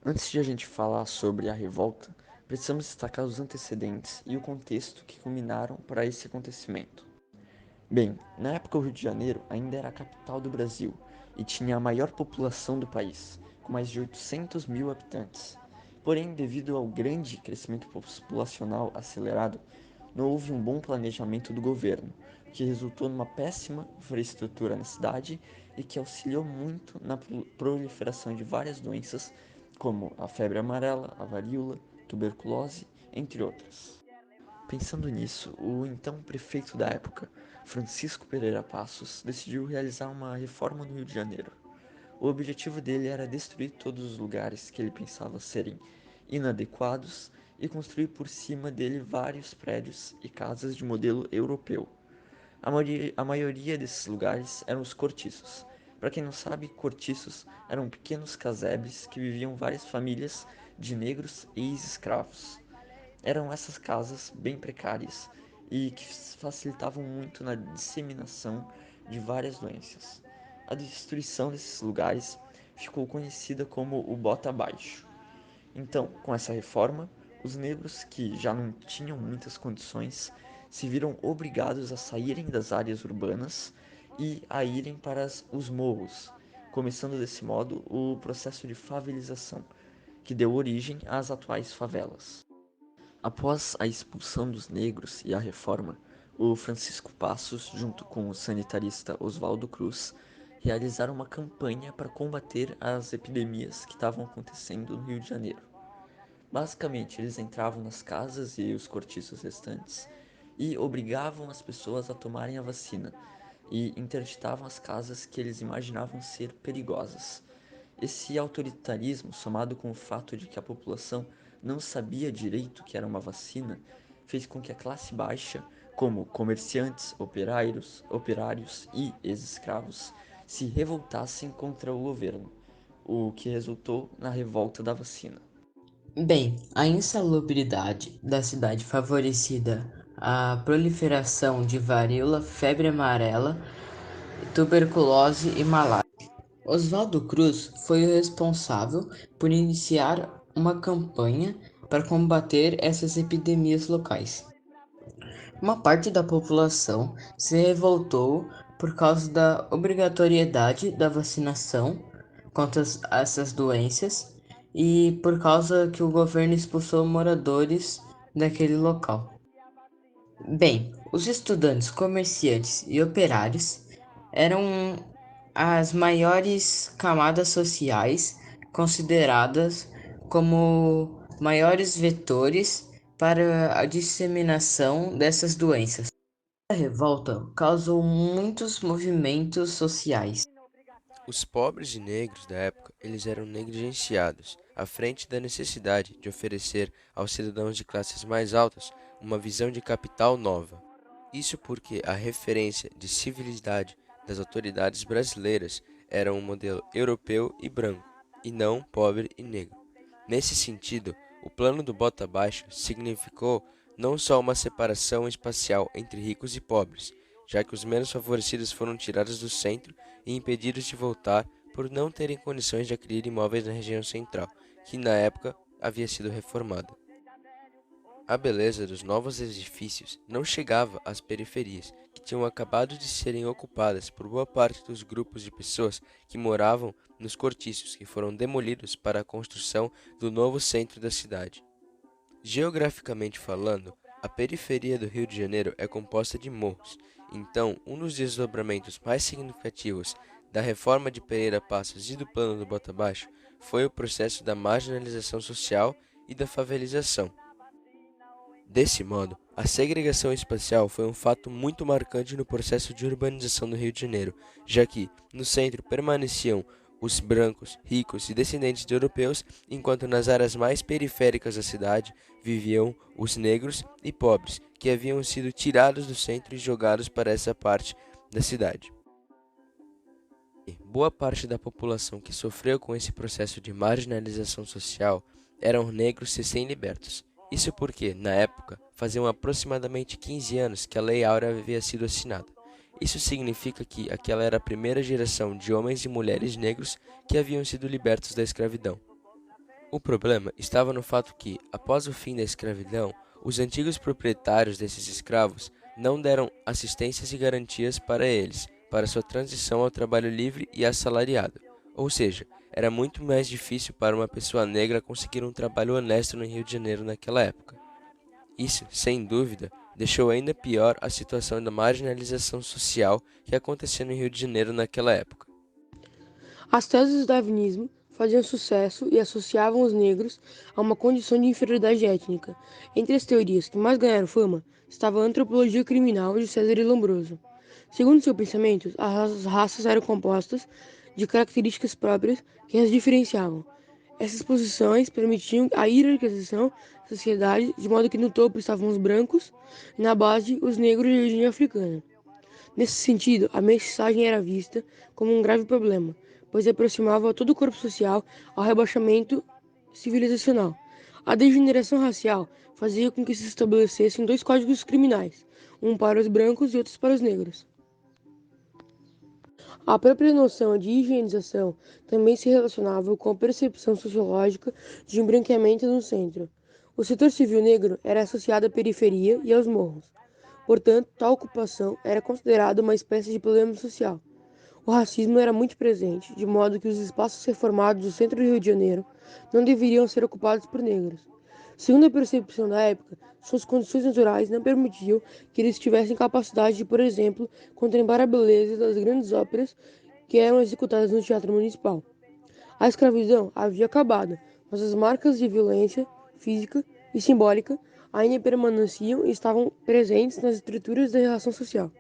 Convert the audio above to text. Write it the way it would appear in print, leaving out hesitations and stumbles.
Antes de a gente falar sobre a revolta, precisamos destacar os antecedentes e o contexto que culminaram para esse acontecimento. Bem, na época o Rio de Janeiro ainda era a capital do Brasil e tinha a maior população do país, com mais de 800 mil habitantes. Porém, devido ao grande crescimento populacional acelerado, não houve um bom planejamento do governo, o que resultou numa péssima infraestrutura na cidade e que auxiliou muito na proliferação de várias doenças, como a febre amarela, a varíola, tuberculose, entre outras. Pensando nisso, o então prefeito da época, Francisco Pereira Passos, decidiu realizar uma reforma no Rio de Janeiro. O objetivo dele era destruir todos os lugares que ele pensava serem inadequados e construir por cima dele vários prédios e casas de modelo europeu. A maioria desses lugares eram os cortiços. Para quem não sabe, cortiços eram pequenos casebres que viviam várias famílias de negros e ex-escravos. Eram essas casas bem precárias e que facilitavam muito na disseminação de várias doenças. A destruição desses lugares ficou conhecida como o Bota Abaixo. Então, com essa reforma, os negros que já não tinham muitas condições se viram obrigados a saírem das áreas urbanas e a irem para os morros, começando desse modo o processo de favelização, que deu origem às atuais favelas. Após a expulsão dos negros e a reforma, o Francisco Passos, junto com o sanitarista Oswaldo Cruz, realizaram uma campanha para combater as epidemias que estavam acontecendo no Rio de Janeiro. Basicamente, eles entravam nas casas e os cortiços restantes e obrigavam as pessoas a tomarem a vacina e interditavam as casas que eles imaginavam ser perigosas. Esse autoritarismo, somado com o fato de que a população não sabia direito o que era uma vacina, fez com que a classe baixa, como comerciantes, operários e ex-escravos, se revoltassem contra o governo, o que resultou na revolta da vacina. Bem, a insalubridade da cidade favorecida a proliferação de varíola, febre amarela, tuberculose e malária. Oswaldo Cruz foi o responsável por iniciar uma campanha para combater essas epidemias locais. Uma parte da população se revoltou por causa da obrigatoriedade da vacinação contra essas doenças e por causa que o governo expulsou moradores daquele local. Bem, os estudantes, comerciantes e operários eram as maiores camadas sociais consideradas como maiores vetores para a disseminação dessas doenças. A revolta causou muitos movimentos sociais. Os pobres e negros da época, eles eram negligenciados, à frente da necessidade de oferecer aos cidadãos de classes mais altas uma visão de capital nova. Isso porque a referência de civilidade das autoridades brasileiras era um modelo europeu e branco, e não pobre e negro. Nesse sentido, o plano do Bota Abaixo significou não só uma separação espacial entre ricos e pobres, já que os menos favorecidos foram tirados do centro e impedidos de voltar por não terem condições de adquirir imóveis na região central, que na época havia sido reformada. A beleza dos novos edifícios não chegava às periferias, que tinham acabado de serem ocupadas por boa parte dos grupos de pessoas que moravam nos cortiços que foram demolidos para a construção do novo centro da cidade. Geograficamente falando, a periferia do Rio de Janeiro é composta de morros, então um dos desdobramentos mais significativos da reforma de Pereira Passos e do plano do Bota Abaixo foi o processo da marginalização social e da favelização. Desse modo, a segregação espacial foi um fato muito marcante no processo de urbanização do Rio de Janeiro, já que, no centro, permaneciam os brancos, ricos e descendentes de europeus, enquanto nas áreas mais periféricas da cidade viviam os negros e pobres, que haviam sido tirados do centro e jogados para essa parte da cidade. Boa parte da população que sofreu com esse processo de marginalização social eram negros recém-libertos. Isso porque, na época, faziam aproximadamente 15 anos que a Lei Áurea havia sido assinada. Isso significa que aquela era a primeira geração de homens e mulheres negros que haviam sido libertos da escravidão. O problema estava no fato que, após o fim da escravidão, os antigos proprietários desses escravos não deram assistências e garantias para eles, para sua transição ao trabalho livre e assalariado. Ou seja, era muito mais difícil para uma pessoa negra conseguir um trabalho honesto no Rio de Janeiro naquela época. Isso, sem dúvida, deixou ainda pior a situação da marginalização social que acontecia no Rio de Janeiro naquela época. As teses do darwinismo faziam sucesso e associavam os negros a uma condição de inferioridade étnica. Entre as teorias que mais ganharam fama estava a antropologia criminal de César e Lombroso. Segundo seu pensamento, as raças eram compostas de características próprias que as diferenciavam. Essas posições permitiam a hierarquização da sociedade, de modo que no topo estavam os brancos e na base os negros de origem africana. Nesse sentido, a mestiçagem era vista como um grave problema, pois aproximava todo o corpo social ao rebaixamento civilizacional. A degeneração racial fazia com que se estabelecessem dois códigos criminais, um para os brancos e outro para os negros. A própria noção de higienização também se relacionava com a percepção sociológica de um branqueamento no centro. O setor civil negro era associado à periferia e aos morros. Portanto, tal ocupação era considerada uma espécie de problema social. O racismo era muito presente, de modo que os espaços reformados do centro do Rio de Janeiro não deveriam ser ocupados por negros. Segundo a percepção da época, suas condições naturais não permitiam que eles tivessem capacidade de, por exemplo, contemplar a beleza das grandes óperas que eram executadas no Teatro Municipal. A escravidão havia acabado, mas as marcas de violência física e simbólica ainda permaneciam e estavam presentes nas estruturas da relação social.